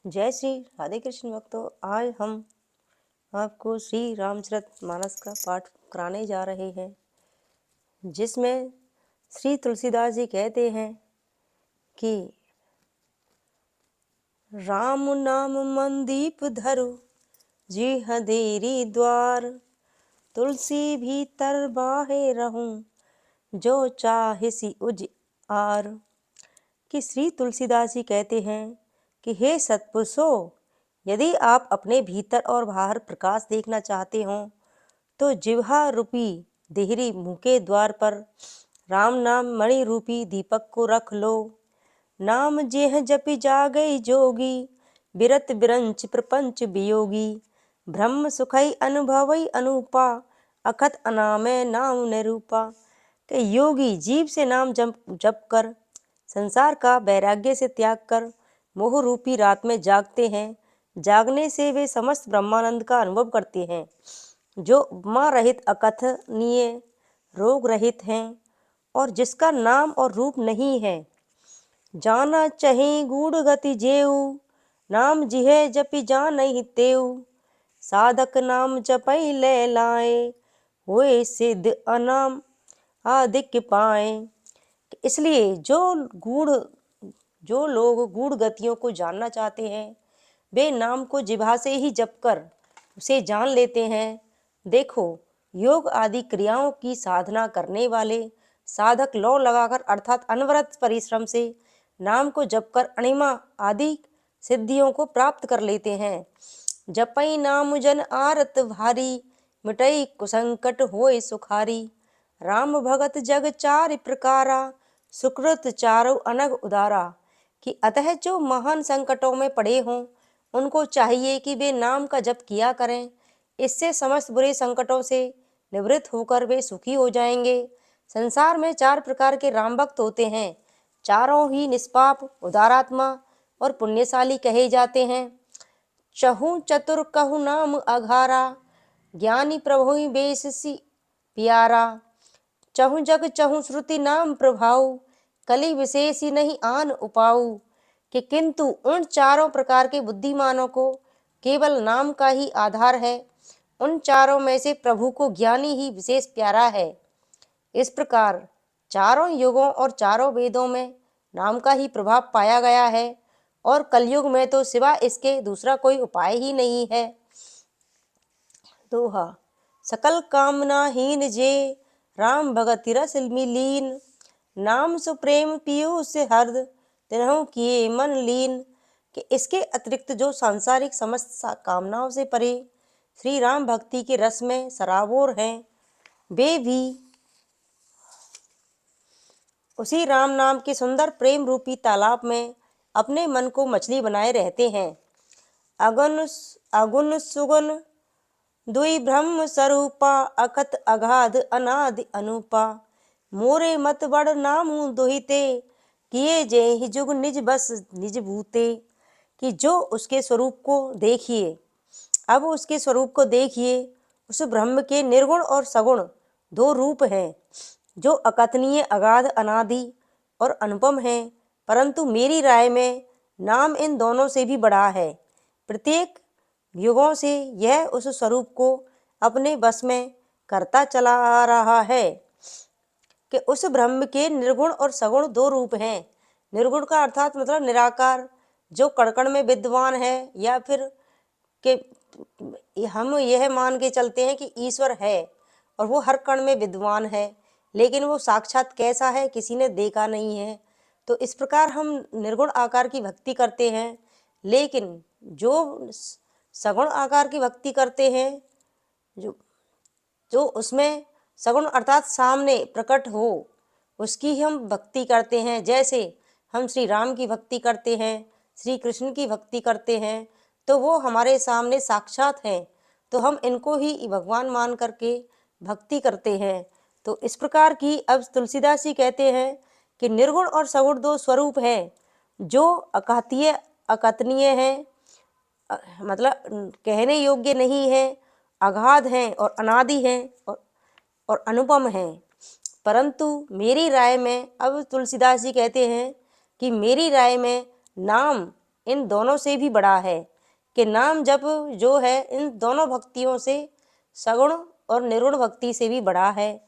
जय श्री राधे कृष्ण भक्तों। आज हम आपको श्री रामचरितमानस का पाठ कराने जा रहे हैं, जिसमें श्री तुलसीदास जी कहते हैं कि राम नाम मंदीप धरु जी देरी द्वार, तुलसी भीतर बाहे रहूं जो चाहिसी उजियार। कि श्री तुलसीदास जी कहते हैं कि हे सत्पुरुषों, यदि आप अपने भीतर और बाहर प्रकाश देखना चाहते हो तो जिह्वा रूपी देहरी मुँह के द्वार पर राम नाम मणि रूपी दीपक को रख लो। नाम जेह जपि जागई जोगी, बिरत बिरंच प्रपंच वियोगी। ब्रह्म सुखई अनुभवई अनूपा, अखत अनामय नाम निरूपा। कि योगी जीव से नाम जप कर संसार का वैराग्य से त्याग कर मोह रूपी रात में जागते हैं। जागने से वे समस्त ब्रह्मानंद का अनुभव करते हैं, जो उपमा रहित अकथनीय रोग रहित हैं और जिसका नाम और रूप नहीं है। जाना चहि गूढ़ गति जेऊ, नाम जिहे जपि जानहि तेऊ। साधक नाम जपै ले लाए, होए सिद्ध अनाम आदिक पाए। इसलिए जो लोग गूढ़ गतियों को जानना चाहते हैं, वे नाम को जिह्वा से ही जप कर उसे जान लेते हैं। देखो, योग आदि क्रियाओं की साधना करने वाले साधक लौ लगाकर अर्थात अनवरत परिश्रम से नाम को जप कर अणिमा आदि सिद्धियों को प्राप्त कर लेते हैं। जपई नाम जन आरत भारी, मिटई कुसंकट होए सुखारी। राम भगत जग चारि प्रकारा, सुकृत चारों अनग उदारा। कि अतः जो महान संकटों में पड़े हों, उनको चाहिए कि वे नाम का जप किया करें। इससे समस्त बुरे संकटों से निवृत्त होकर वे सुखी हो जाएंगे। संसार में 4 प्रकार के राम भक्त होते हैं। चारों ही निष्पाप, उदारात्मा और पुण्यशाली कहे जाते हैं। चहु चतुर कहु नाम अघारा, ज्ञानी प्रभु बेसि प्यारा। चहु जग चहु श्रुति नाम प्रभाऊ, कलि विशेषी नहीं आन उपाऊ। कि किंतु उन चारों प्रकार के बुद्धिमानों को केवल नाम का ही आधार है। उन चारों में से प्रभु को ज्ञानी ही विशेष प्यारा है। इस प्रकार चारों युगों और चारों वेदों में नाम का ही प्रभाव पाया गया है, और कलयुग में तो सिवा इसके दूसरा कोई उपाय ही नहीं है। दोहा। सकल कामनाहीन जे, राम भगति रस लीन। नाम सुप्रेम पीयूष हर्द, तिन्हु किए मन लीन। कि इसके अतिरिक्त जो सांसारिक समस्त कामनाओं से परे श्री राम भक्ति के रस में सराबोर हैं, वे भी उसी राम नाम के सुंदर प्रेम रूपी तालाब में अपने मन को मछली बनाए रहते हैं। अगुन सुगुन दुई ब्रह्म स्वरूपा, अखत अगाध अनादि अनूपा। मोरे मत बड़ नामु दुहिते, किए जे जुग निज बस निज भूते। कि जो उसके स्वरूप को देखिए, अब उसके स्वरूप को देखिए। उस ब्रह्म के निर्गुण और सगुण 2 रूप हैं, जो अकथनीय, अगाध, अनादि और अनुपम हैं। परंतु मेरी राय में नाम इन दोनों से भी बड़ा है। प्रत्येक युगों से यह उस स्वरूप को अपने बस में करता चला आ रहा है। कि उस ब्रह्म के निर्गुण और सगुण 2 रूप हैं। निर्गुण का अर्थात मतलब निराकार, जो कण-कण में विद्वान है, या फिर कि हम यह मान के चलते हैं कि ईश्वर है और वो हर कण में विद्वान है, लेकिन वो साक्षात कैसा है किसी ने देखा नहीं है। तो इस प्रकार हम निर्गुण आकार की भक्ति करते हैं। लेकिन जो सगुण आकार की भक्ति करते हैं, जो उसमें सगुण अर्थात सामने प्रकट हो, उसकी हम भक्ति करते हैं। जैसे हम श्री राम की भक्ति करते हैं, श्री कृष्ण की भक्ति करते हैं, तो वो हमारे सामने साक्षात हैं, तो हम इनको ही भगवान मान करके भक्ति करते हैं। तो इस प्रकार की अब तुलसीदास जी कहते हैं कि निर्गुण और सगुण 2 स्वरूप हैं, जो अकातीय अकथनीय हैं, मतलब कहने योग्य नहीं है, अगाध हैं और अनादि हैं और अनुपम हैं। परंतु मेरी राय में, अब तुलसीदास जी कहते हैं कि मेरी राय में नाम इन दोनों से भी बड़ा है, कि नाम जप जो है इन दोनों भक्तियों से, सगुण और निर्गुण भक्ति से भी बड़ा है,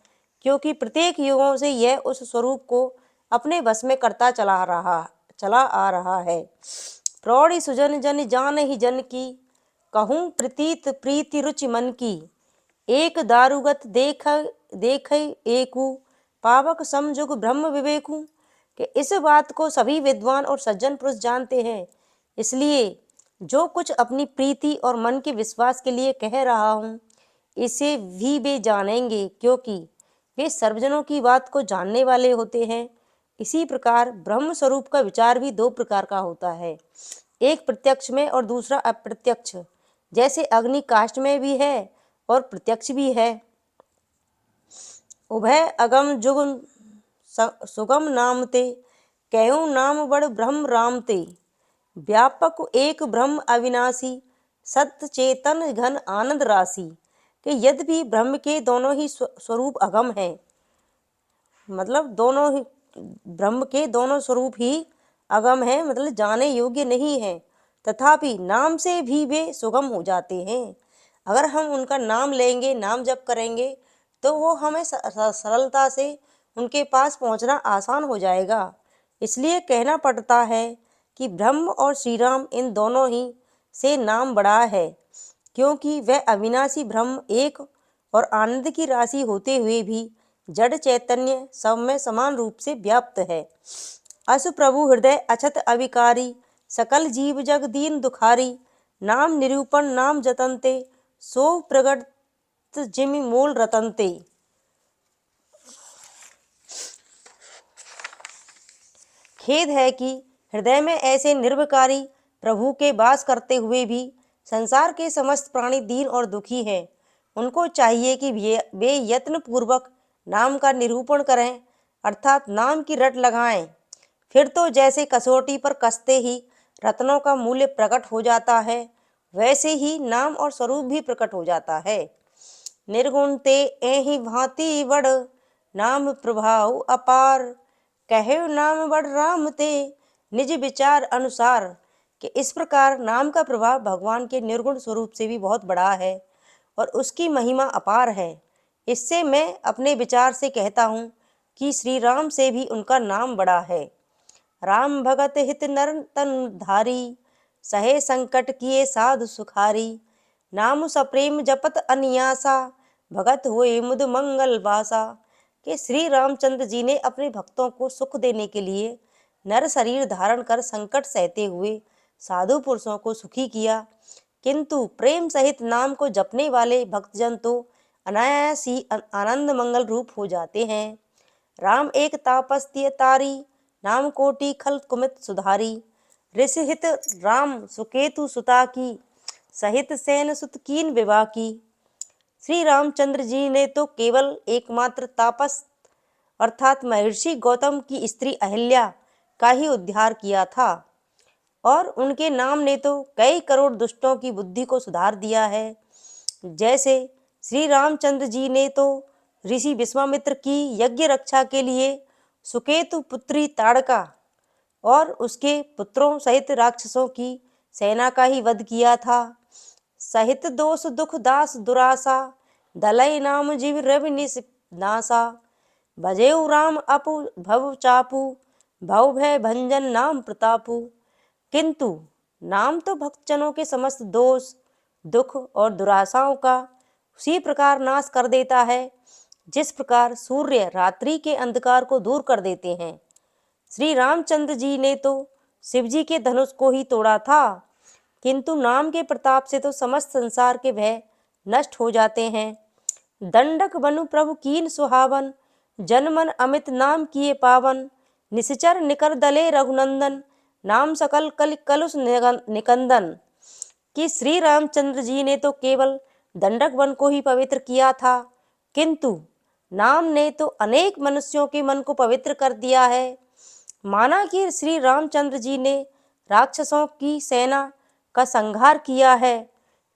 क्योंकि प्रत्येक युगों से यह उस स्वरूप को अपने बस में करता चला आ रहा है। प्रौढ़ी सुजन जन जान ही जन की, कहूँ प्रतीत प्रीति रुचि मन की। एक दारुगत देख एकू, पावक समजुग ब्रह्म विवेकू। कि इस बात को सभी विद्वान और सज्जन पुरुष जानते हैं, इसलिए जो कुछ अपनी प्रीति और मन के विश्वास के लिए कह रहा हूँ, इसे भी वे जानेंगे, क्योंकि वे सर्वजनों की बात को जानने वाले होते हैं। इसी प्रकार ब्रह्म स्वरूप का विचार भी दो प्रकार का होता है, एक प्रत्यक्ष में और दूसरा अप्रत्यक्ष। जैसे अग्नि काष्ठ में भी है और प्रत्यक्ष भी है। उभय अगम जुग सुगम नाम ते, कहूँ नाम बड़ ब्रह्म राम ते। व्यापक एक ब्रह्म अविनाशी, सत्य चेतन घन आनंद राशि। कि यद्यपि ब्रह्म के दोनों ही स्वरूप अगम हैं, मतलब दोनों ही ब्रह्म के दोनों स्वरूप ही अगम हैं, मतलब जाने योग्य नहीं है, तथापि नाम से भी वे सुगम हो जाते हैं। अगर हम उनका नाम लेंगे, नाम जप करेंगे, तो वो हमें सरलता से उनके पास पहुंचना आसान हो जाएगा। इसलिए कहना पड़ता है कि ब्रह्म और श्री राम इन दोनों ही से नाम बड़ा है, क्योंकि वह अविनाशी ब्रह्म एक और आनंद की राशि होते हुए भी जड़ चैतन्य सब में समान रूप से व्याप्त है। अस प्रभु हृदय अछत अविकारी, सकल जीव जग दीन दुखारी। नाम निरूपण नाम जतनते, सो प्रगट जिमि मूल रतनते। खेद है कि हृदय में ऐसे निर्विकारी प्रभु के वास करते हुए भी संसार के समस्त प्राणी दीन और दुखी हैं। उनको चाहिए कि वे यत्न पूर्वक नाम का निरूपण करें, अर्थात नाम की रट लगाएं। फिर तो जैसे कसौटी पर कसते ही रत्नों का मूल्य प्रकट हो जाता है, वैसे ही नाम और स्वरूप भी प्रकट हो जाता है। निर्गुण ते एहि भांति बड़, नाम प्रभाव अपार। कहे नाम बड़ राम ते, निज विचार अनुसार। कि इस प्रकार नाम का प्रभाव भगवान के निर्गुण स्वरूप से भी बहुत बड़ा है और उसकी महिमा अपार है। इससे मैं अपने विचार से कहता हूँ कि श्री राम से भी उनका नाम बड़ा है। राम भगत हित नर तन धारी, सहे संकट किए साधु सुखारी। नाम सप्रेम जपत अनियासा, भगत हुए मुद मंगल वासा। कि श्री रामचंद्र जी ने अपने भक्तों को सुख देने के लिए नर शरीर धारण कर संकट सहते हुए साधु पुरुषों को सुखी किया, किंतु प्रेम सहित नाम को जपने वाले भक्तजन तो अनायास ही आनंद मंगल रूप हो जाते हैं। राम एक तापस्त्य तारी, नाम कोटि खल कुमित सुधारी। ऋषि हित राम सुकेतु सुता की, सहित सेन सुत कीन विवाह की। श्री रामचंद्र जी ने तो केवल एकमात्र तापस अर्थात महर्षि गौतम की स्त्री अहिल्या का ही उद्धार किया था, और उनके नाम ने तो कई करोड़ दुष्टों की बुद्धि को सुधार दिया है। जैसे श्री रामचंद्र जी ने तो ऋषि विश्वामित्र की यज्ञ रक्षा के लिए सुकेतु पुत्री ताड़का और उसके पुत्रों सहित राक्षसों की सेना का ही वध किया था। सहित दोष दुख दास दुरासा, दलय नाम जीव रवि नासा। भजेऊ राम अपु भव चापू, भव भय भंजन नाम प्रतापू। किंतु नाम तो भक्तजनों के समस्त दोष दुख और दुराशाओं का उसी प्रकार नाश कर देता है जिस प्रकार सूर्य रात्रि के अंधकार को दूर कर देते हैं। श्री रामचंद्र जी ने तो शिव जी के धनुष को ही तोड़ा था, किंतु नाम के प्रताप से तो समस्त संसार के भय नष्ट हो जाते हैं। दंडक बनु प्रभु कीन सुहावन, जन मन अमित नाम किए पावन। निश्चर निकर दले रघुनंदन, नाम सकल कल कलुष निकंदन। कि श्री रामचंद्र जी ने तो केवल दंडक वन को ही पवित्र किया था, किंतु नाम ने तो अनेक मनुष्यों के मन को पवित्र कर दिया है। माना कि श्री रामचंद्र जी ने राक्षसों की सेना का संहार किया है,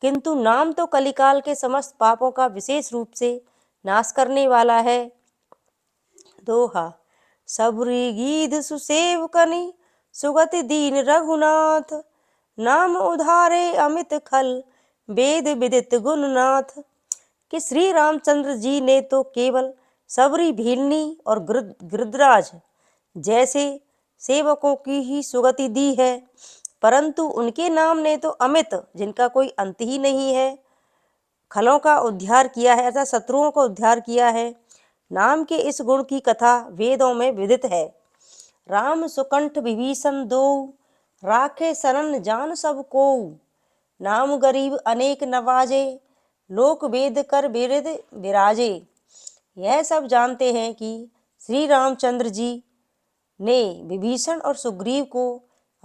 किंतु नाम तो कलिकाल के समस्त पापों का विशेष रूप से नाश करने वाला है। दोहा सबरी गीध सुसेव कनि, सुगति दीन रघुनाथ। नाम उधारे अमित खल, वेद विदित गुणनाथ। कि श्री रामचंद्र जी ने तो केवल सबरी भीलनी और गिरिराज जैसे सेवकों की ही सुगति दी है, परंतु उनके नाम ने तो अमित, जिनका कोई अंत ही नहीं है, खलों का उद्धार किया है, अर्थात शत्रुओं का उद्धार किया है। नाम के इस गुण की कथा वेदों में विदित है। राम सुकंठ विभीषण दो, राखे शरण जान सब को। नाम गरीब अनेक नवाजे, लोक वेद कर बिरद विराजे। यह सब जानते हैं कि श्री रामचंद्र जी ने विभीषण और सुग्रीव को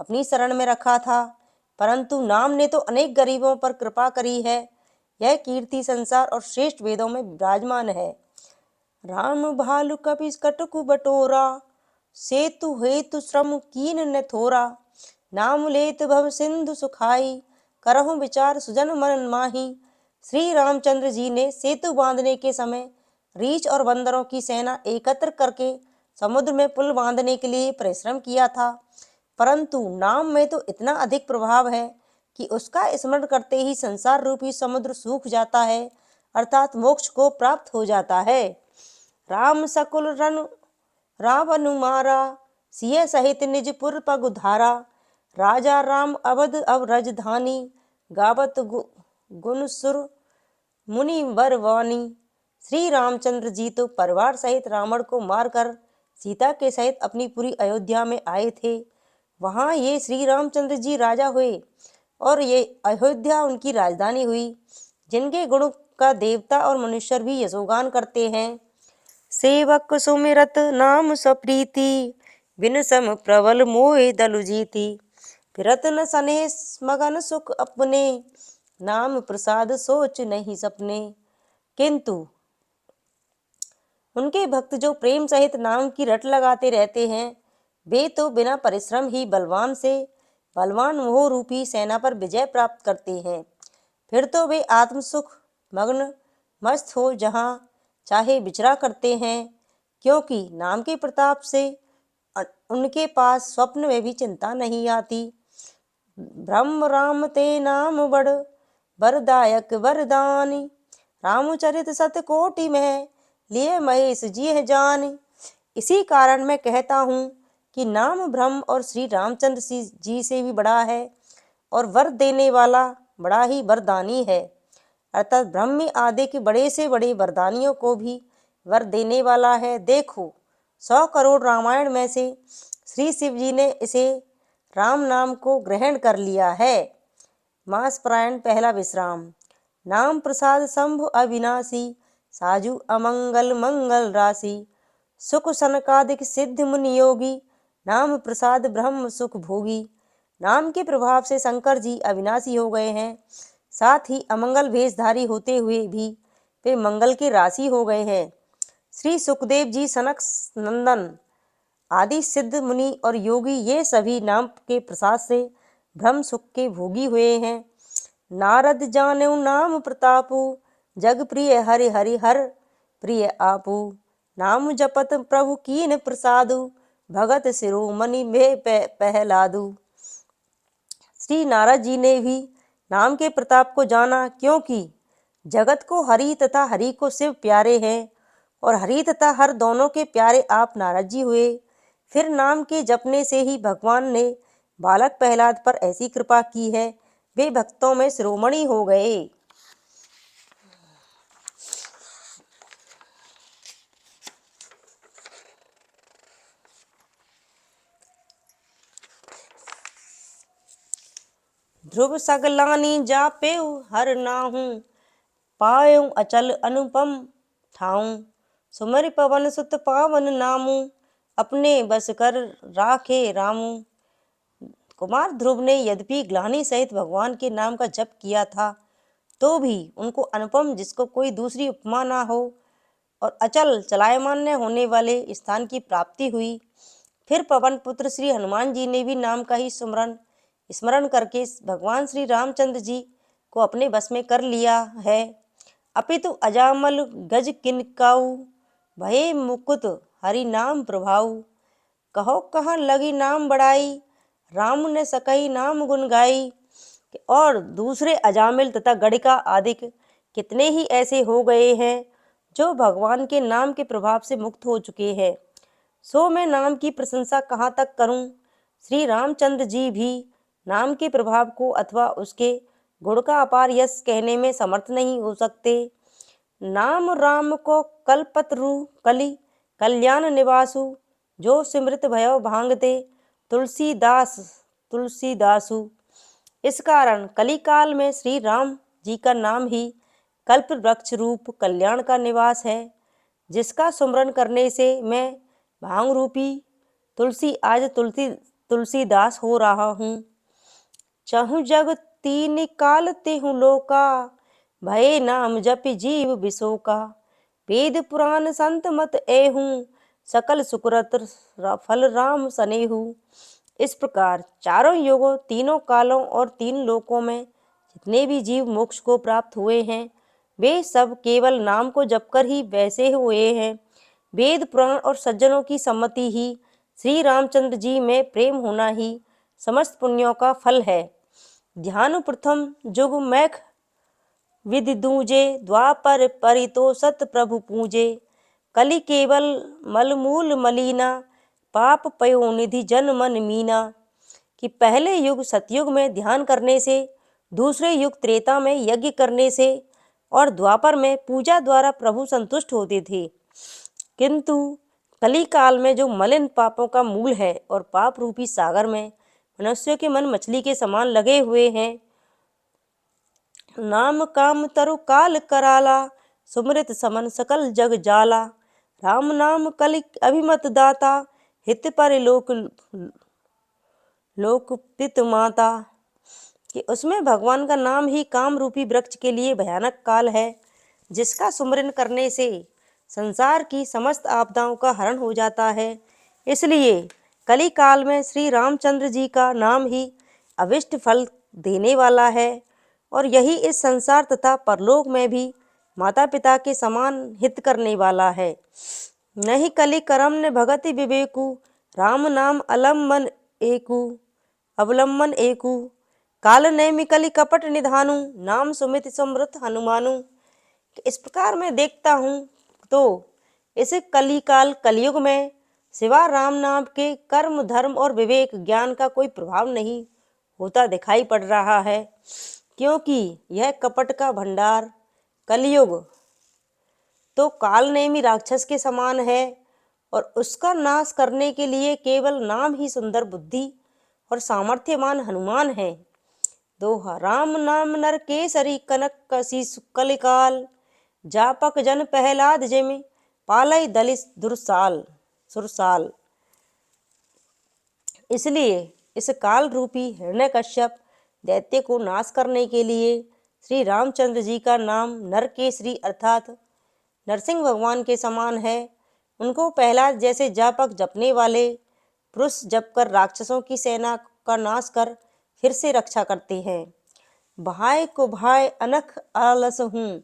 अपनी शरण में रखा था, परंतु नाम ने तो अनेक गरीबों पर कृपा करी है। यह कीर्ति संसार और श्रेष्ठ वेदों में विराजमान है। राम भालु कपि कटकु बटोरा, सेतु हेतु श्रम कीन न थोरा। नाम लेत भव सिंधु सुखाई, करहु विचार सुजन मन माही। श्री रामचंद्र जी ने सेतु बांधने के समय रीछ और बंदरों की सेना एकत्र करके समुद्र में पुल बांधने के लिए परिश्रम किया था, परंतु नाम में तो इतना अधिक प्रभाव है कि उसका स्मरण करते ही संसार रूपी समुद्र सूख जाता है, अर्थात मोक्ष को प्राप्त हो जाता है। राम सकुल रन रावण मारा, सिय सहित निज पुर पग उधारा। राजा राम अवध अब राजधानी, गावत गुण सुर मुनि बरवानी। श्री रामचंद्र जी तो परिवार सहित रावण को मारकर सीता के सहित अपनी पूरी अयोध्या में आए थे। वहाँ ये श्री रामचंद्र जी राजा हुए और ये अयोध्या उनकी राजधानी हुई, जिनके गुण का देवता और मनुष्य भी यशोगान करते हैं। सेवक सुमिरत नाम सप्रीति, बिन सम प्रबल मोहि दलु जीति। फिरत न सने मगन सुख अपने, नाम प्रसाद सोच नहीं सपने। किंतु उनके भक्त जो प्रेम सहित नाम की रट लगाते रहते हैं, वे तो बिना परिश्रम ही बलवान से बलवान मोह रूपी सेना पर विजय प्राप्त करते हैं। फिर तो वे आत्मसुख मग्न मस्त हो जहाँ चाहे विचरा करते हैं, क्योंकि नाम के प्रताप से उनके पास स्वप्न में भी चिंता नहीं आती। ब्रह्म राम ते नाम बड़, वरदायक वरदानी। रामचरित सत कोटि में, लिए महेश जी है जान। इसी कारण मैं कहता हूँ कि नाम ब्रह्म और श्री रामचंद्र जी से भी बड़ा है और वर देने वाला बड़ा ही वरदानी है, अर्थात ब्रह्म आदि के बड़े से बड़े वरदानियों को भी वर देने वाला है। देखो 100 करोड़ रामायण में से श्री शिव जी ने इसे राम नाम को ग्रहण कर लिया है। मास प्रायण पहला विश्राम। नाम प्रसाद शंभु अविनाशी, साजु अमंगल मंगल राशि। सुख सनकादिक सिद्ध मुनि योगी, नाम प्रसाद ब्रह्म सुख भोगी। नाम के प्रभाव से शंकर जी अविनाशी हो गए हैं, साथ ही अमंगल भेषधारी होते हुए भी वे मंगल के राशि हो गए हैं। श्री सुखदेव जी सनक नंदन आदि सिद्ध मुनि और योगी ये सभी नाम के प्रसाद से ब्रह्म सुख के भोगी हुए हैं। नारद जानेउ नाम प्रतापु, जग प्रिय हरि हरि हर प्रिय आपू। नाम जपत प्रभु कीन प्रसादु, भगत शिरोमणि में पहलादू। श्री नारद जी ने भी नाम के प्रताप को जाना, क्योंकि जगत को हरि तथा हरि को शिव प्यारे हैं और हरि तथा हर दोनों के प्यारे आप नारद जी हुए। फिर नाम के जपने से ही भगवान ने बालक प्रहलाद पर ऐसी कृपा की है, वे भक्तों में शिरोमणि हो गए। ध्रुव सगलानी जापेउ हर नाहू, पायउ अचल अनुपम ठाऊं। सुमरि पवन सुत पावन नामू, अपने बस कर राखे रामू। कुमार ध्रुव ने यद्यपि ग्लानि सहित भगवान के नाम का जप किया था, तो भी उनको अनुपम, जिसको कोई दूसरी उपमा ना हो, और अचल चलायमान न होने वाले स्थान की प्राप्ति हुई। फिर पवन पुत्र श्री हनुमान जी ने भी नाम का ही स्मरण करके भगवान श्री रामचंद्र जी को अपने बस में कर लिया है। अपितु अजामल गज किनकाऊ, भये मुकुत हरि नाम प्रभाऊ। कहो कहाँ लगी नाम बड़ाई, राम ने सकई नाम गुण गाई। और दूसरे अजामिल तथा गणिका आदि कितने ही ऐसे हो गए हैं जो भगवान के नाम के प्रभाव से मुक्त हो चुके हैं। सो मैं नाम की प्रशंसा कहाँ तक करूं। श्री रामचंद्र जी भी नाम के प्रभाव को अथवा उसके गुण का अपार यश कहने में समर्थ नहीं हो सकते। नाम राम को कल्पतरु कलि कल्याण निवासु, जो सिमृत भयो भांगते तुलसीदास तुलसीदासु। इस कारण कलिकाल में श्री राम जी का नाम ही कल्प वृक्ष रूप कल्याण का निवास है, जिसका सुमरन करने से मैं भांग रूपी तुलसी आज तुलसीदास हो रहा हूँ। चहु जग तीन काल तेहु लोका, भये नाम जपि जीव बिसोका। वेद पुराण संत मत एहू, सकल सुकृत फल राम सनेहू। इस प्रकार चारों युगों, तीनों कालों और तीन लोकों में जितने भी जीव मोक्ष को प्राप्त हुए हैं, वे सब केवल नाम को जपकर ही वैसे हुए हैं। वेद पुराण और सज्जनों की सम्मति ही श्री रामचंद्र जी में प्रेम होना ही समस्त पुण्यों का फल है। ध्यान प्रथम जुग मैख विधि दूजे, द्वापर परितो सत प्रभु पूजे। कलि केवल मलमूल मलीना, पाप पयो निधि जन मन मीना। कि पहले युग सतयुग में ध्यान करने से, दूसरे युग त्रेता में यज्ञ करने से और द्वापर में पूजा द्वारा प्रभु संतुष्ट होते थे, किंतु कली काल में जो मलिन पापों का मूल है और पाप रूपी सागर में मनुष्यों के मन मछली के समान लगे हुए हैं, नाम काम तरु काल कराला, सुमृत समन सकल जग जाला। राम नाम कलि अभिमत दाता, हित पर लोकपित माता। कि उसमें भगवान का नाम ही काम रूपी वृक्ष के लिए भयानक काल है, जिसका सुमरन करने से संसार की समस्त आपदाओं का हरण हो जाता है। इसलिए कली काल में श्री रामचंद्र जी का नाम ही अभिष्ट फल देने वाला है और यही इस संसार तथा परलोक में भी माता पिता के समान हित करने वाला है। नहीं कलि करम ने भगति विवेकु, राम नाम अवलंबन एकु। काल नैमि कलि कपट निधानु, नाम सुमित समृत हनुमानु। इस प्रकार मैं देखता हूँ तो इस कलिकाल कलयुग में सिवा राम नाम के कर्म धर्म और विवेक ज्ञान का कोई प्रभाव नहीं होता दिखाई पड़ रहा है, क्योंकि यह कपट का भंडार कलयुग तो कालनेमी राक्षस के समान है और उसका नाश करने के लिए केवल नाम ही सुंदर बुद्धि और सामर्थ्यवान हनुमान है। दोहा राम नाम नर केसरी कनक कसी कलिकाल, जापक जन पहलाद जिमि पालय दलित सुरसाल। इसलिए इस काल रूपी हिरण्यकश्यप दैत्य को नाश करने के लिए श्री रामचंद्र जी का नाम नरकेसरी अर्थात नरसिंह भगवान के समान है। उनको प्रहलाद जैसे जापक जपने वाले पुरुष जपकर राक्षसों की सेना का नाश कर फिर से रक्षा करते हैं। भाई को भाई अनख आलस हूँ,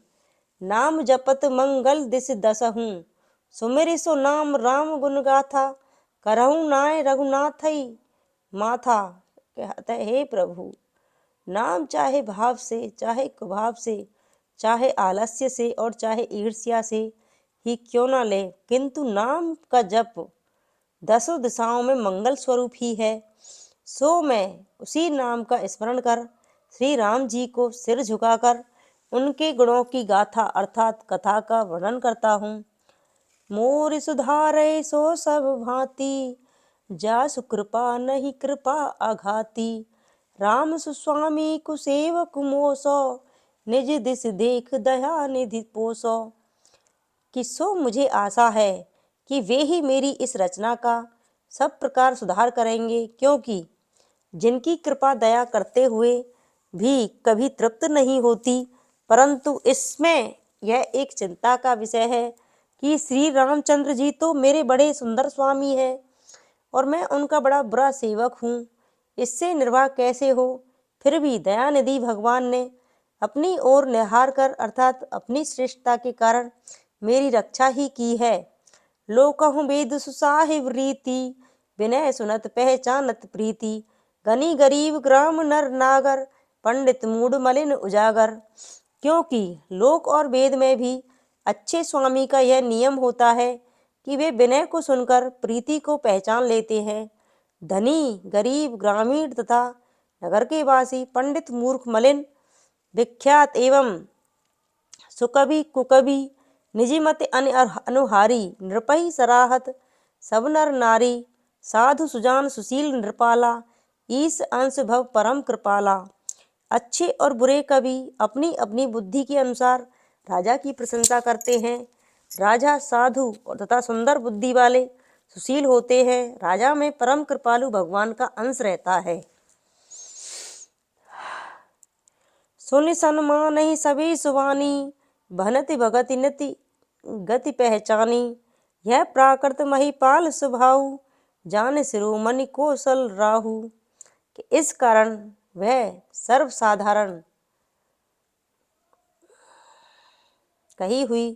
नाम जपत मंगल दिस दस हूँ। सुमेरि सो नाम राम गुण गाथा, करहु नाय रघुनाथई माथा। कहते हे प्रभु, नाम चाहे भाव से, चाहे कुभाव से, चाहे आलस्य से और चाहे ईर्ष्या से ही क्यों ना ले, किंतु नाम का जप दसों दिशाओं में मंगल स्वरूप ही है। सो मैं उसी नाम का स्मरण कर श्री राम जी को सिर झुकाकर उनके गुणों की गाथा अर्थात कथा का वर्णन करता हूँ। मोर सुधारे सो सब भांति, जासु कृपा नहीं कृपा आघाती। राम सुस्वामी कुसेवक मोसो, निज दिस देख दया निधि पोसो। कि सो मुझे आशा है कि वे ही मेरी इस रचना का सब प्रकार सुधार करेंगे, क्योंकि जिनकी कृपा दया करते हुए भी कभी तृप्त नहीं होती, परंतु इसमें यह एक चिंता का विषय है कि श्री रामचंद्र जी तो मेरे बड़े सुंदर स्वामी हैं और मैं उनका बड़ा बुरा सेवक हूँ, इससे निर्वाह कैसे हो। फिर भी दयानिधि भगवान ने अपनी ओर निहार कर अर्थात अपनी श्रेष्ठता के कारण मेरी रक्षा ही की है। लोकहु वेद सुसाहिब रीति, विनय सुनत पहचानत प्रीति। गनी गरीब ग्राम नर नागर, पंडित मूड मलिन उजागर। क्योंकि लोक और वेद में भी अच्छे स्वामी का यह नियम होता है कि वे विनय को सुनकर प्रीति को पहचान लेते हैं। धनी गरीब ग्रामीण तथा नगर के वासी, पंडित मूर्ख मलिन, विख्यात एवं सुकवि कुकवि, निजी मत अनुहारी, नृपहि सराहत, सब नर नारी, साधु सुजान सुशील नृपाला, ईश अंश भव परम कृपाला। अच्छे और बुरे कवि अपनी अपनी बुद्धि के अनुसार राजा की प्रशंसा करते हैं। राजा साधु और तथा सुंदर बुद्धि वाले सुशील होते हैं। राजा में परम कृपालु भगवान का अंश रहता है। सुन सन्मान ही सभी सुवानी, भनति भगति नति गति पहचानी। यह प्राकृत महिपाल स्वभाव, जान शिरोमणि कौशल राहु। कि इस कारण वह सर्वसाधारण कही हुई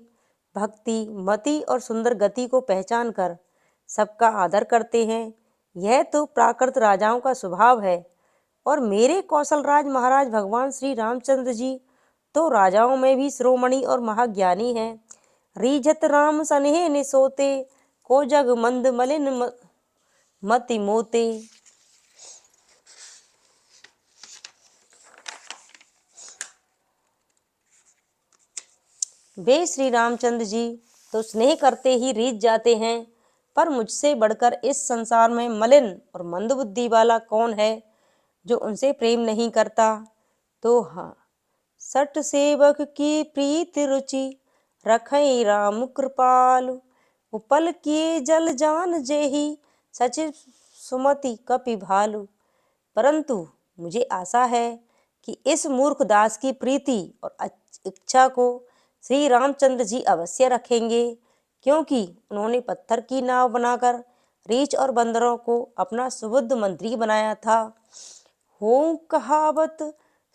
भक्ति, मति और सुंदर गति को पहचान कर सबका आदर करते हैं। यह तो प्राकृत राजाओं का स्वभाव है। और मेरे कौशलराज महाराज भगवान श्री रामचंद्र जी तो राजाओं में भी शिरोमणि और महाज्ञानी हैं। रीझत राम सनेह ने सोते, को जग मंद मलिन मति मोते। वे श्री रामचंद्र जी तो स्नेह करते ही रीझ जाते हैं, पर मुझसे बढ़कर इस संसार में मलिन और मंदबुद्धि वाला कौन है जो उनसे प्रेम नहीं करता। तो हाँ, सट सेवक की प्रीति रुचि, रखई राम कृपालु। उपल किए जल जान जेहि, सचिव सुमति कपि भालु। परंतु मुझे आशा है कि इस मूर्ख दास की प्रीति और इच्छा को श्री रामचंद्र जी अवश्य रखेंगे, क्योंकि उन्होंने पत्थर की नाव बनाकर रीछ और बंदरों को अपना सुबुद्ध मंत्री बनाया था। हो कहावत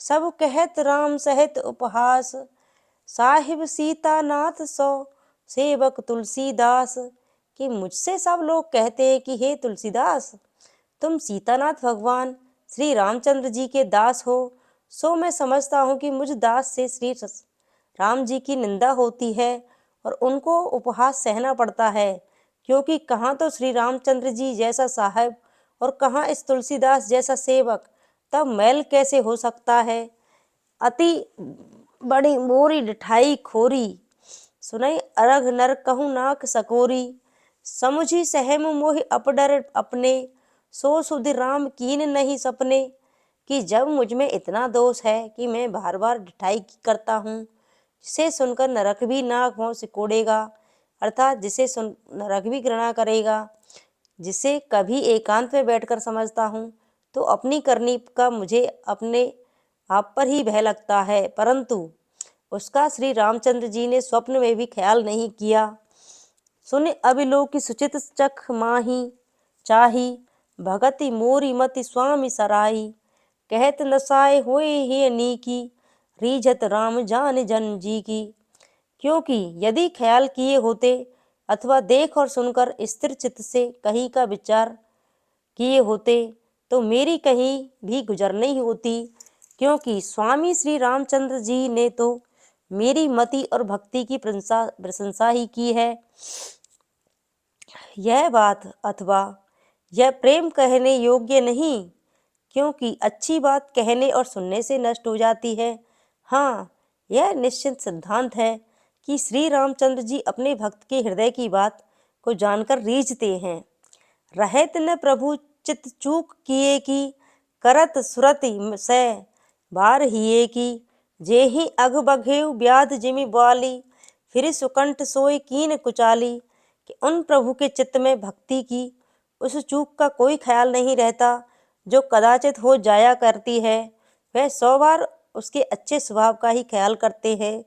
सब कहत राम सहित उपहास, साहिब सीतानाथ सो सेवक तुलसीदास। कि मुझसे सब लोग कहते हैं कि हे तुलसीदास, तुम सीतानाथ भगवान श्री रामचंद्र जी के दास हो। सो मैं समझता हूँ कि मुझ दास से श्री राम जी की निंदा होती है और उनको उपहास सहना पड़ता है, क्योंकि कहाँ तो श्री रामचंद्र जी जैसा साहब और कहाँ इस तुलसीदास जैसा सेवक, तब मेल कैसे हो सकता है। अति बड़ी मोरी डिठाई खोरी, सुनई अरघ नर कहूँ नाक सकोरी। समुझी सहम मोहि अपडर अपने, सो सुध राम कीन नहीं सपने। कि जब मुझ में इतना दोष है कि मैं बार बार डिठाई करता हूँ, जिसे सुनकर नरक भी नाक मुँह सिकोड़ेगा, अर्थात जिसे सुन नरक भी घृणा करेगा, जिसे कभी एकांत में बैठकर समझता हूँ तो अपनी करनी का मुझे अपने आप पर ही भय लगता है, परंतु उसका श्री रामचंद्र जी ने स्वप्न में भी ख्याल नहीं किया। सुन अबिलोकि सुचित चख माही, चाही भगति मोरी मति स्वामी सराही। कहत नसाए होए ही नीकी, रीझत राम जान जन जी की। क्योंकि यदि ख्याल किए होते अथवा देख और सुनकर स्थिर चित्त से कहीं का विचार किए होते तो मेरी कहीं भी गुजर नहीं होती, क्योंकि स्वामी श्री रामचंद्र जी ने तो मेरी मति और भक्ति की प्रशंसा ही की है। यह बात अथवा यह प्रेम कहने योग्य नहीं, क्योंकि अच्छी बात कहने और सुनने से नष्ट हो जाती है। हाँ, यह निश्चित सिद्धांत है कि श्री रामचंद्र जी अपने भक्त के हृदय की बात को जानकर रीझते हैं। रहत न प्रभु चित चूक किए की, करत सुरति से बार हिए की। जेहि अघ बघेउ व्याध जिमि बाली, फिर सुकंठ सोई कीन कुचाली। कि उन प्रभु के चित्त में भक्ति की उस चूक का कोई ख्याल नहीं रहता जो कदाचित हो जाया करती है। वह 100 बार उसके अच्छे स्वभाव का ही ख्याल करते हैं।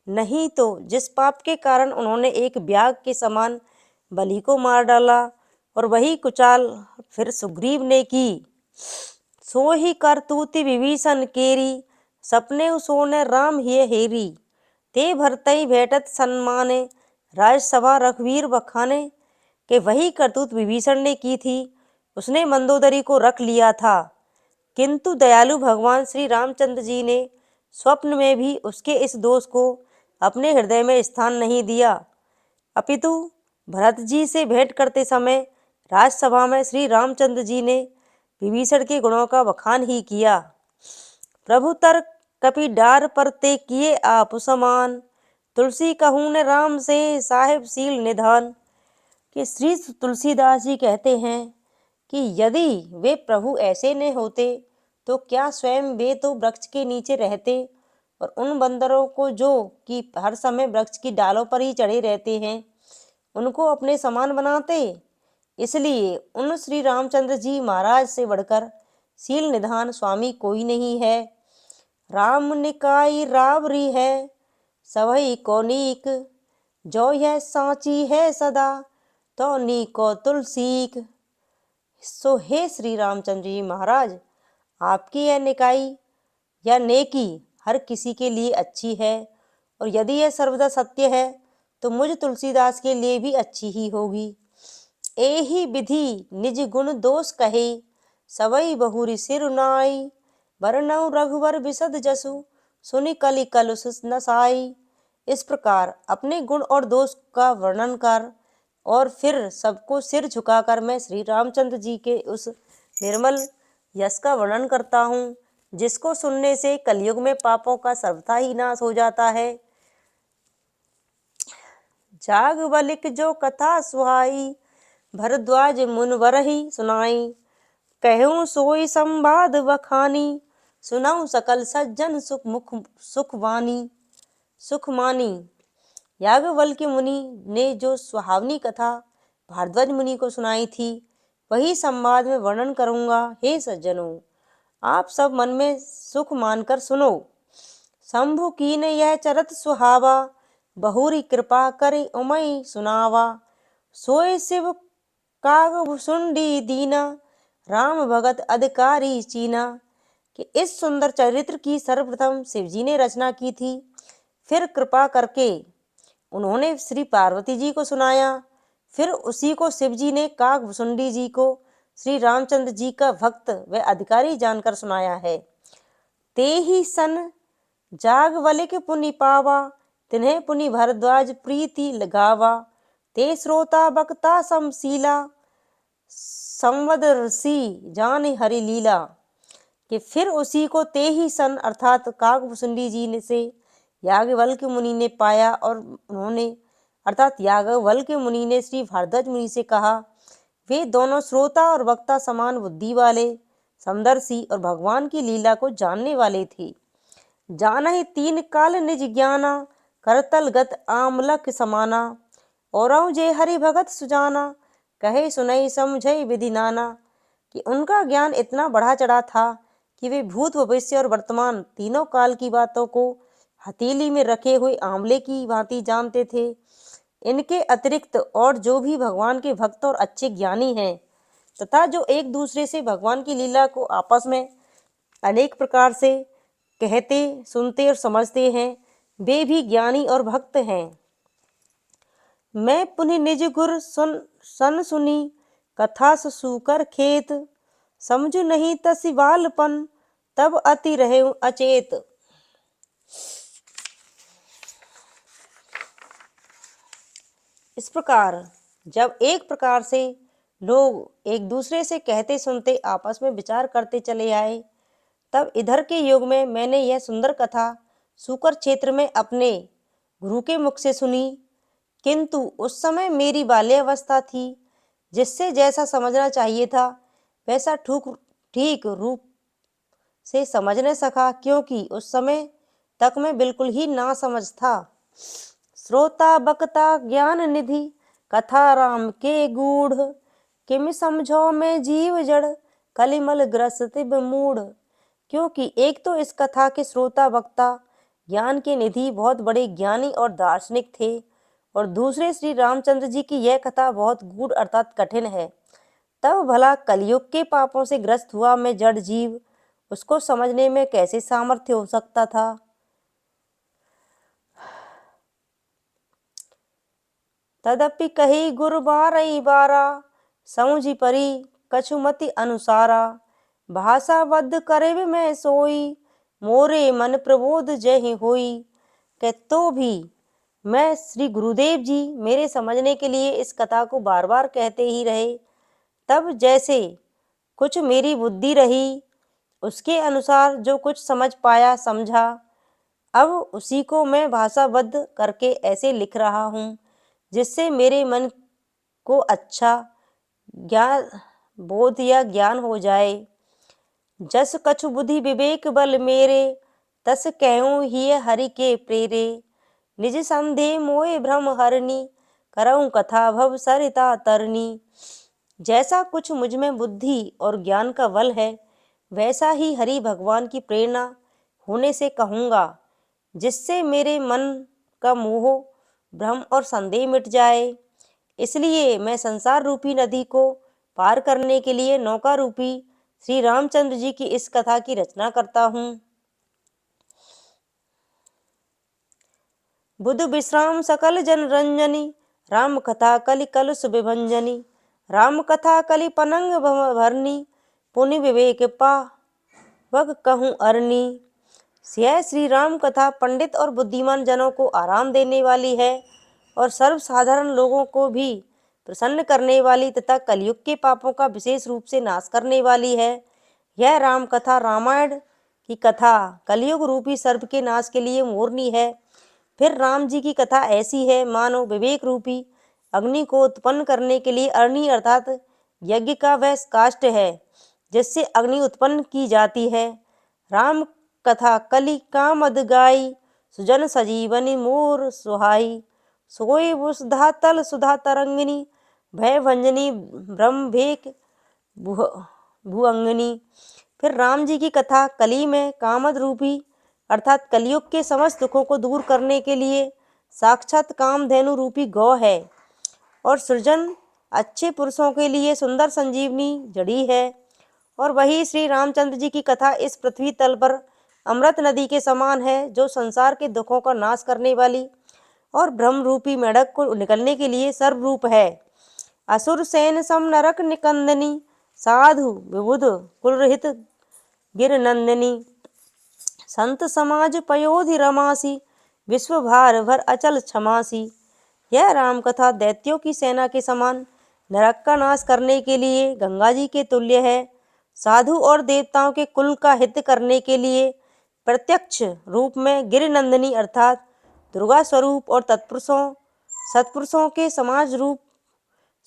नहीं तो जिस पाप के कारण उन्होंने एक ब्याग के समान बलि को मार डाला और वही कुचाल फिर सुग्रीव ने की, सो ही करतूति विभीषण केरी। सपने सोने राम हिय हेरी, ते भरतई भेटत सन्माने। राजसभा रघुवीर बखाने। के वही करतूत विभीषण ने की थी। उसने मंदोदरी को रख लिया था, किंतु दयालु भगवान श्री रामचंद्र जी ने स्वप्न में भी उसके इस दोष को अपने हृदय में स्थान नहीं दिया, अपितु भरत जी से भेंट करते समय राजसभा में श्री रामचंद्र जी ने विभीषण के गुणों का बखान ही किया। प्रभु तर कपि डार पर ते किए आप समान, तुलसी कहूँ न राम से साहिब सील निधान। कि श्री तुलसीदास जी कहते हैं कि यदि वे प्रभु ऐसे न होते तो क्या स्वयं वे तो वृक्ष के नीचे रहते और उन बंदरों को जो कि हर समय वृक्ष की डालों पर ही चढ़े रहते हैं उनको अपने समान बनाते। इसलिए उन श्री रामचंद्र जी महाराज से बढ़कर सील निधान स्वामी कोई नहीं है। राम निकाई रावरी है सवई को नीक, जो यह सांची है सदा तो नीको तुलसीक। सो हे श्री रामचंद्र जी महाराज, आपकी यह निकाई या नेकी हर किसी के लिए अच्छी है और यदि यह सर्वदा सत्य है तो मुझ तुलसीदास के लिए भी अच्छी ही होगी। एही विधि निज गुण दोष कहे सवई बहुरी सिर नाई, वरनऊ रघुवर विशद जसु सुनि कलि कलुष नसाई। इस प्रकार अपने गुण और दोष का वर्णन कर और फिर सबको सिर झुकाकर मैं श्री रामचंद्र जी के उस निर्मल यश का वर्णन करता हूँ, जिसको सुनने से कलयुग में पापों का सर्वथा ही नाश हो जाता है। जाग बलिक जो कथा सुहाई, भरद्वाज मुनवर ही सुनाई, कहूँ सोई संवाद बखानी, सुनाऊं सकल सज्जन सुख मानी। याज्ञवल्क्य मुनि ने जो सुहावनी कथा भारद्वाज मुनि को सुनाई थी वही संवाद में वर्णन करूंगा। हे सज्जनों, आप सब मन में सुख मानकर सुनो। शंभु कीन यह चरत सुहावा, बहुरी कृपा करे उमई सुनावा, सोए शिव कागभुसुंडी दीना, राम भगत अधिकारी चीना। कि इस सुंदर चरित्र की सर्वप्रथम शिवजी ने रचना की थी, फिर कृपा करके उन्होंने श्री पार्वती जी को सुनाया, फिर उसी को शिवजी ने कागभुसुंडी जी को श्री रामचंद्र जी का भक्त व अधिकारी जानकर सुनाया है। ते ही सन जागवलिक पुनि पावा, तिन्हें पुनि भरद्वाज प्रीति लगावा, ते श्रोता बक्ता समशीला, संवद ऋषि जान हरि लीला। कि फिर उसी को ते ही सन अर्थात कागभुसुंडी जी ने से याज्ञवल्क्य मुनि ने पाया और उन्होंने अर्थात याज्ञवल्क्य मुनि ने श्री भारद्वाज मुनि से कहा। वे दोनों श्रोता और वक्ता समान बुद्धि वाले, समदर्शी और भगवान की लीला को जानने वाले थे। जाना ही तीन काल निज ज्ञाना, करतल गत आमलक समाना, औरऊ जे हरि भगत सुजाना, कहे सुनई समझई विधि नाना। कि उनका ज्ञान इतना बढ़ा चढ़ा था कि वे भूत भविष्य और वर्तमान तीनों काल की बातों को हथेली में रखे हुए आंवले की भांति जानते थे। इनके अतिरिक्त और जो भी भगवान के भक्त और अच्छे ज्ञानी हैं तथा जो एक दूसरे से भगवान की लीला को आपस में अनेक प्रकार से कहते, सुनते और समझते हैं, वे भी ज्ञानी और भक्त हैं। मैं पुनि निज गुर सन सुनी, कथा सुकर खेत, समझ नहीं तसि बालपन, तब अति रहे अचेत। इस प्रकार जब एक प्रकार से लोग एक दूसरे से कहते सुनते आपस में विचार करते चले आए, तब इधर के युग में मैंने यह सुंदर कथा सूकर क्षेत्र में अपने गुरु के मुख से सुनी। किंतु उस समय मेरी बाल्यावस्था थी, जिससे जैसा समझना चाहिए था वैसा ठीक रूप से समझ न सका, क्योंकि उस समय तक मैं बिल्कुल ही नासमझ था। श्रोता बक्ता ज्ञान निधि, कथा राम के गूढ़, किम समझो में जीव जड़, कलिमल ग्रस्त मूढ़। क्योंकि एक तो इस कथा के श्रोता वक्ता ज्ञान के निधि बहुत बड़े ज्ञानी और दार्शनिक थे, और दूसरे श्री रामचंद्र जी की यह कथा बहुत गूढ़ अर्थात कठिन है। तब भला कलयुग के पापों से ग्रस्त हुआ मैं जड़ जीव उसको समझने में कैसे सामर्थ्य हो सकता था। तदपि कही गुरु बारई बारा, समझी परी कछुमति अनुसारा, भाषाबद्ध करेब मैं सोई, मोरे मन प्रबोध जय होई। के तो भी मैं श्री गुरुदेव जी मेरे समझने के लिए इस कथा को बार बार कहते ही रहे। तब जैसे कुछ मेरी बुद्धि रही, उसके अनुसार जो कुछ समझ पाया समझा, अब उसी को मैं भाषाबद्ध करके ऐसे लिख रहा हूँ जिससे मेरे मन को अच्छा ज्ञान बोध या ज्ञान हो जाए। जस कछु बुद्धि विवेक बल मेरे, तस कहूँ ही हरि के प्रेरे। निज संदेह मोए भ्रम हरनी, करऊँ कथा भव सरिता तरनी। जैसा कुछ मुझ में बुद्धि और ज्ञान का बल है, वैसा ही हरि भगवान की प्रेरणा होने से कहूँगा, जिससे मेरे मन का मोह भ्रम और संदेह मिट जाए। इसलिए मैं संसार रूपी नदी को पार करने के लिए नौका रूपी श्री रामचंद्र जी की इस कथा की रचना करता हूँ। बुध विश्राम सकल जन रंजनी, राम कथा कलि कल सुविभंजनी। राम कथा कलि पनंग भरनी, पुनि विवेक पावक कहूँ अरनी। यह श्री राम कथा पंडित और बुद्धिमान जनों को आराम देने वाली है और सर्वसाधारण लोगों को भी प्रसन्न करने वाली तथा कलयुग के पापों का विशेष रूप से नाश करने वाली है। यह राम कथा रामायण की कथा कलयुग रूपी सर्प के नाश के लिए मोरनी है। फिर राम जी की कथा ऐसी है मानो विवेक रूपी अग्नि को उत्पन्न करने के लिए अरणी अर्थात यज्ञ का वह काष्ठ है जिससे अग्नि उत्पन्न की जाती है। राम कथा कलि कामद गाई, सुजन सजीवनी मोर सुहाई। सोई सुधा तल सुधा तरंगिनी, भय भंजनी ब्रह्मभेक भुअंगनी। फिर राम जी की कथा कली में कामद रूपी अर्थात कलयुग के समस्त दुखों को दूर करने के लिए साक्षात कामधेनु रूपी गौ है और सृजन अच्छे पुरुषों के लिए सुंदर संजीवनी जड़ी है। और वही श्री रामचंद्र जी की कथा इस पृथ्वी तल पर अमृत नदी के समान है जो संसार के दुखों का नाश करने वाली और ब्रह्म रूपी मेढक को निकलने के लिए सर्वरूप है। असुर सेन सम नरक निकंदनी, साधु विबुध कुलरहित गिरनंदिनी। संत समाज पयोधि रमासी, विश्व भार भर अचल क्षमासी। यह राम कथा दैत्यों की सेना के समान नरक का नाश करने के लिए गंगा जी के तुल्य है। साधु और देवताओं के कुल का हित करने के लिए प्रत्यक्ष रूप में गिरिनंदिनी अर्थात दुर्गा स्वरूप और तत्पुरुषों सत्पुरुषों के समाज रूप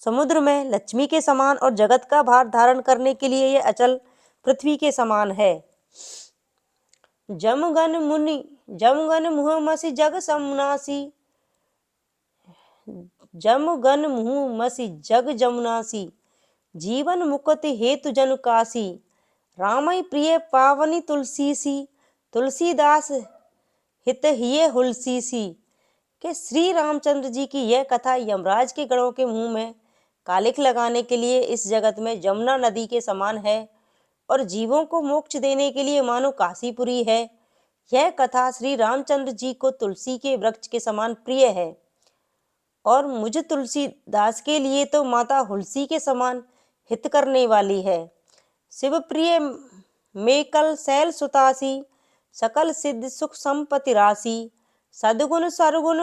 समुद्र में लक्ष्मी के समान और जगत का भार धारण करने के लिए यह अचल पृथ्वी के समान है। जमगन मुँह मसी जग समनासी, जमगन मुँह मसी जग जमुनासी। जीवन मुकुति हेतु जनु कासी, रामई प्रिय पावनी तुलसी सी। तुलसीदास हित हिये हुलसी सी। कि श्री रामचंद्र जी की यह कथा यमराज के गणों के मुंह में कालिख लगाने के लिए इस जगत में जमुना नदी के समान है और जीवों को मोक्ष देने के लिए मानो काशीपुरी है। यह कथा श्री रामचंद्र जी को तुलसी के वृक्ष के समान प्रिय है और मुझ तुलसीदास के लिए तो माता हुलसी के समान हित करने वाली है। शिव प्रिय मेकल शैल सुतासी, सकल सिद्ध सुख संपत्ति राशि। सद्गुण सरगुण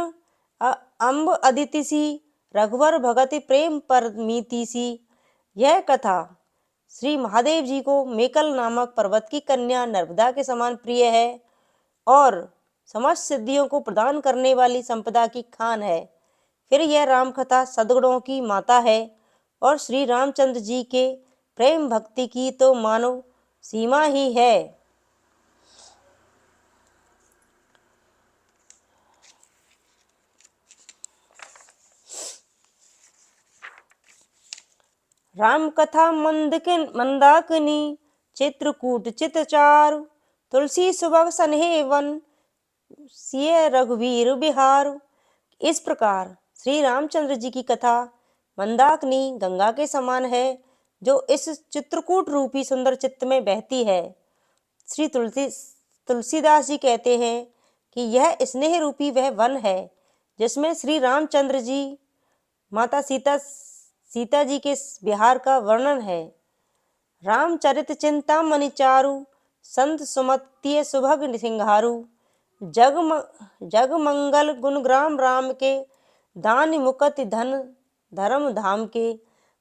अम्ब अदिति सी, रघुवर भगति प्रेम परमीति सी। यह कथा श्री महादेव जी को मेकल नामक पर्वत की कन्या नर्मदा के समान प्रिय है और समस्त सिद्धियों को प्रदान करने वाली संपदा की खान है। फिर यह राम कथा सद्गुणों की माता है और श्री रामचंद्र जी के प्रेम भक्ति की तो मानो सीमा ही है। राम कथा मंदाकिनी, चित्रकूट चित चारु। तुलसी सुबह सन्हे वन, सिय रघुवीर बिहार। इस प्रकार श्री रामचंद्र जी की कथा मंदाकिनी गंगा के समान है जो इस चित्रकूट रूपी सुंदर चित्त में बहती है। श्री तुलसीदास जी कहते हैं कि यह स्नेह रूपी वह वन है जिसमें श्री रामचंद्र जी माता सीता जी के बिहार का वर्णन है। रामचरित चिंतामणि चारु, संत सुमतिय सुभग सिंहारू। जग मंगल गुण ग्राम राम के, दान मुकत धन धर्म धाम के।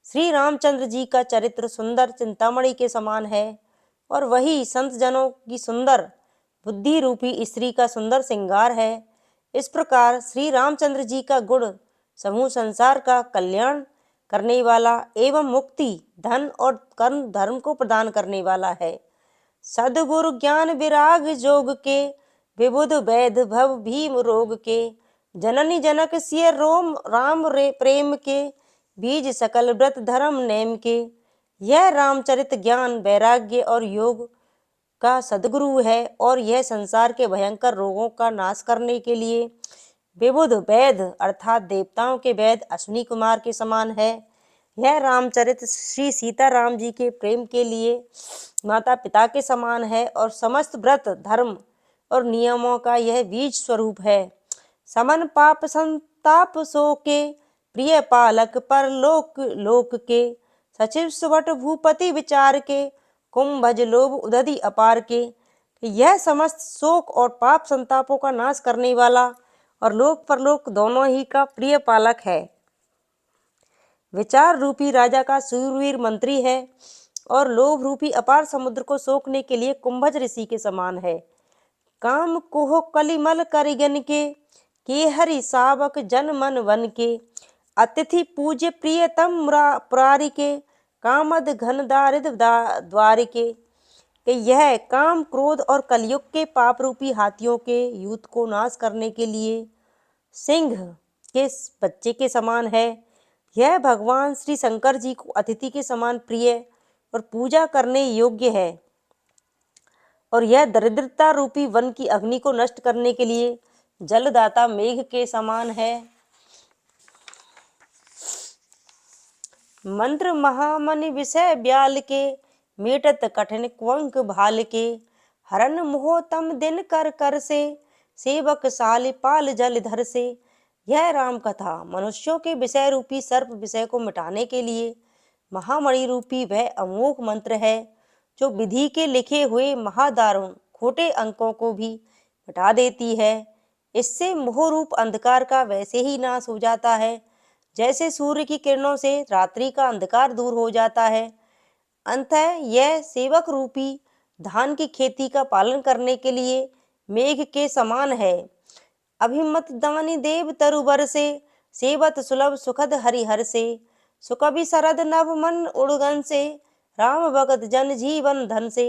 श्री रामचंद्र जी का चरित्र सुंदर चिंतामणि के समान है और वही संत जनों की सुंदर बुद्धि रूपी स्त्री का सुंदर श्रृंगार है। इस प्रकार श्री रामचंद्र जी का गुण समूह संसार का कल्याण करने वाला एवं मुक्ति, धन और कर्म धर्म को प्रदान करने वाला है। सद्गुरु ज्ञान विराग जोग के, विबुध वैध भव भीम रोग के। जननी जनक सिय रोम राम रे प्रेम के, बीज सकल व्रत धर्म नेम के। यह रामचरित ज्ञान वैराग्य और योग का सद्गुरु है और यह संसार के भयंकर रोगों का नाश करने के लिए विबुध वैद अर्थात देवताओं के वैद अश्विनी कुमार के समान है। यह रामचरित श्री सीताराम जी के प्रेम के लिए माता पिता के समान है और समस्त व्रत धर्म और नियमों का यह बीज स्वरूप है। समन पाप संताप सो के, प्रिय पालक पर लोक लोक के। सचिव सुवट भूपति विचार के, कुंभज लोभ उदधि अपार के। यह समस्त शोक और पाप संतापों का नाश करने वाला और लोक परलोक दोनों ही का प्रिय पालक है। विचार रूपी राजा का सूरवीर मंत्री है और लोभ रूपी अपार समुद्र को सोखने के लिए कुंभज ऋषि के समान है। काम कोह कलिमल करिगन के हरि सावक जन मन वन के। अतिथि पूज्य प्रियतम मुरारी के, कामद घन दारिद द्वार के। यह काम क्रोध और कलयुग के पाप रूपी हाथियों के युद्ध को नाश करने के लिए सिंह के बच्चे के समान है। यह भगवान श्री शंकर जी को अतिथि के समान प्रिय और पूजा करने योग्य है और यह दरिद्रता रूपी वन की अग्नि को नष्ट करने के लिए जलदाता मेघ के समान है। मंत्र महामनि विषय ब्याल के, मेटत कठिन क्वंक भाल के। हरन मोह तम दिन कर कर से, सेवक साल पाल जल धर से। यह राम कथा मनुष्यों के विषय रूपी सर्प विषय को मिटाने के लिए महामणि रूपी वह अमोघ मंत्र है जो विधि के लिखे हुए महादारुण खोटे अंकों को भी मिटा देती है। इससे मोह रूप अंधकार का वैसे ही नाश हो जाता है जैसे सूर्य की किरणों से रात्रि का अंधकार दूर हो जाता है। अंततः यह सेवक रूपी धान की खेती का पालन करने के लिए मेघ के समान है। अभिमत दानी देव तरुबर से, सेवत सुलभ सुखद हरिहर से। सुकवि शरद नभ मन उड़गन से, राम भगत जन जीवन धन से।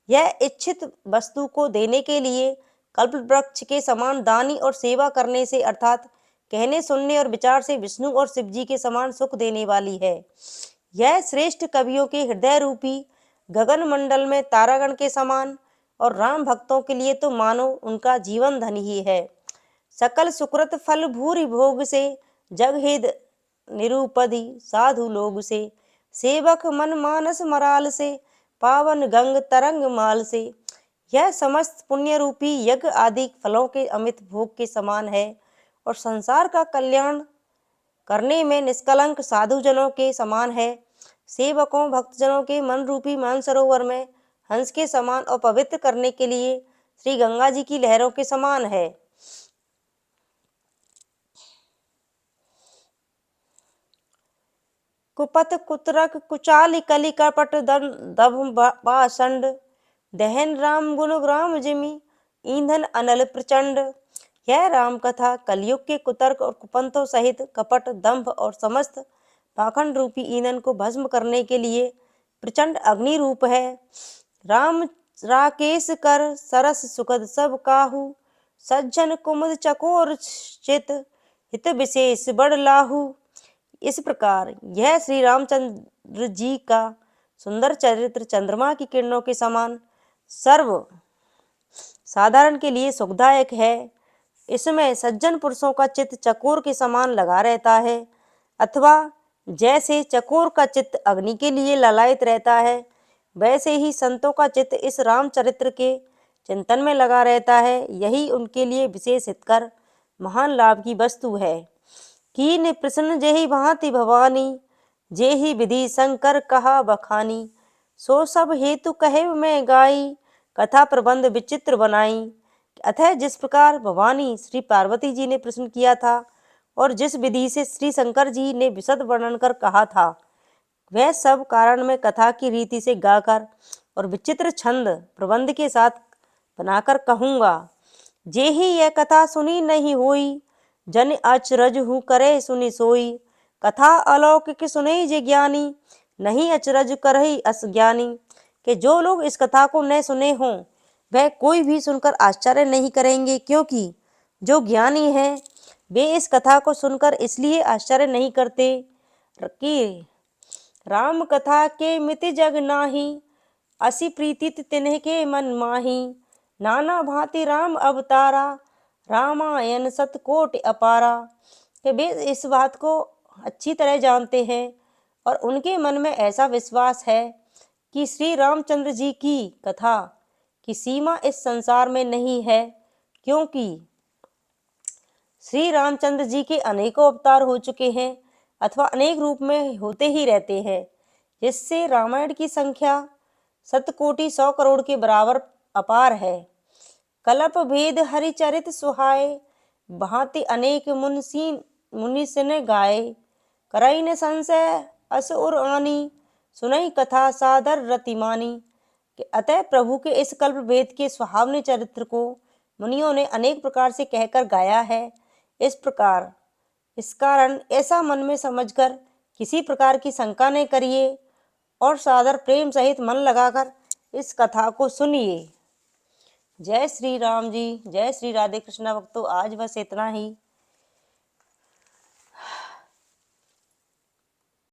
यह इच्छित वस्तु को देने के लिए कल्प वृक्ष के समान दानी और सेवा करने से अर्थात कहने सुनने और विचार से विष्णु और शिव जी के समान सुख देने वाली है। यह श्रेष्ठ कवियों के हृदय रूपी गगन मंडल में तारागण के समान और राम भक्तों के लिए तो मानो उनका जीवन धन ही है। सकल सुकृत फल भूरि भोग से, जगहित निरूपधि साधु लोग से। सेवक मन मानस मराल से, पावन गंग तरंग माल से। यह समस्त पुण्य रूपी यज्ञ आदि फलों के अमित भोग के समान है और संसार का कल्याण करने में निष्कलंक साधुजनों के समान है। सेवकों भक्तजनों के मन रूपी मानसरोवर में हंस के समान और पवित्र करने के लिए श्री गंगा जी की लहरों के समान है। कुपत कुतरक कुचाल कलि कपट दभ पाषंड। दहन राम गुण ग्राम जिमि, ईंधन अनल प्रचंड। यह राम कथा कलयुग के कुतर्क और कुपंथों सहित कपट दंभ और समस्त पाखंड रूपी ईंधन को भस्म करने के लिए प्रचंड अग्नि रूप है। राम राकेश कर सरस सुखद सब काहू, सज्जन कुमुद चकोर चित, हित विशेष बड़ लाहू। इस प्रकार यह श्री रामचंद्र जी का सुंदर चरित्र चंद्रमा की किरणों के समान सर्व साधारण के लिए सुखदायक है। इसमें सज्जन पुरुषों का चित्त चकोर के समान लगा रहता है अथवा जैसे चकोर का चित्त अग्नि के लिए ललायित रहता है वैसे ही संतों का चित्त इस रामचरित्र के चिंतन में लगा रहता है। यही उनके लिए विशेष हितकर महान लाभ की वस्तु है। कीन प्रसन्न जेहि भांति भवानी, जेहि विधि शंकर कहा बखानी। सो सब हेतु कहे मैं गाई, कथा प्रबंध विचित्र बनाई। अतः जिस प्रकार भवानी श्री पार्वती जी ने प्रश्न किया था और जिस विधि से श्री शंकर जी ने विशद वर्णन कर कहा था, वह सब कारण मैं कथा की रीति से गाकर और विचित्र छंद प्रबंध के साथ बनाकर कहूँगा। जे ही यह कथा सुनी नहीं होई, जन अचरज हूँ करे सुनी सोई। कथा अलौकिक सुने जे ज्ञानी, नहीं अचरज करही असज्ञानी। कि जो लोग इस कथा को न सुने हों, वह कोई भी सुनकर आश्चर्य नहीं करेंगे, क्योंकि जो ज्ञानी हैं वे इस कथा को सुनकर इसलिए आश्चर्य नहीं करते कि राम कथा के मिति जग नाही, असी प्रीति तिन्ह के मन माही। नाना भांति राम अवतारा, रामायण सतकोटि अपारा। कि वे इस बात को अच्छी तरह जानते हैं और उनके मन में ऐसा विश्वास है कि श्री रामचंद्र जी की कथा की सीमा इस संसार में नहीं है, क्योंकि श्री रामचंद्र जी के अनेकों अवतार हो चुके हैं अथवा अनेक रूप में होते ही रहते हैं, जिससे रामायण की संख्या शतकोटि 100 करोड़ के बराबर अपार है। कल्प भेद हरिचरित सुहाए, भांति अनेक मुनिस ने गाए। करई न संशय अस उर आनी, सुनई कथा सादर रतिमानी। कि अतः प्रभु के इस कल्प भेद के सुहावने चरित्र को मुनियों ने अनेक प्रकार से कहकर गाया है। इस कारण ऐसा मन में समझकर किसी प्रकार की शंका न करिए और सादर प्रेम सहित मन लगाकर इस कथा को सुनिए। जय श्री राम जी, जय श्री राधे कृष्णा भक्तों। आज बस इतना ही।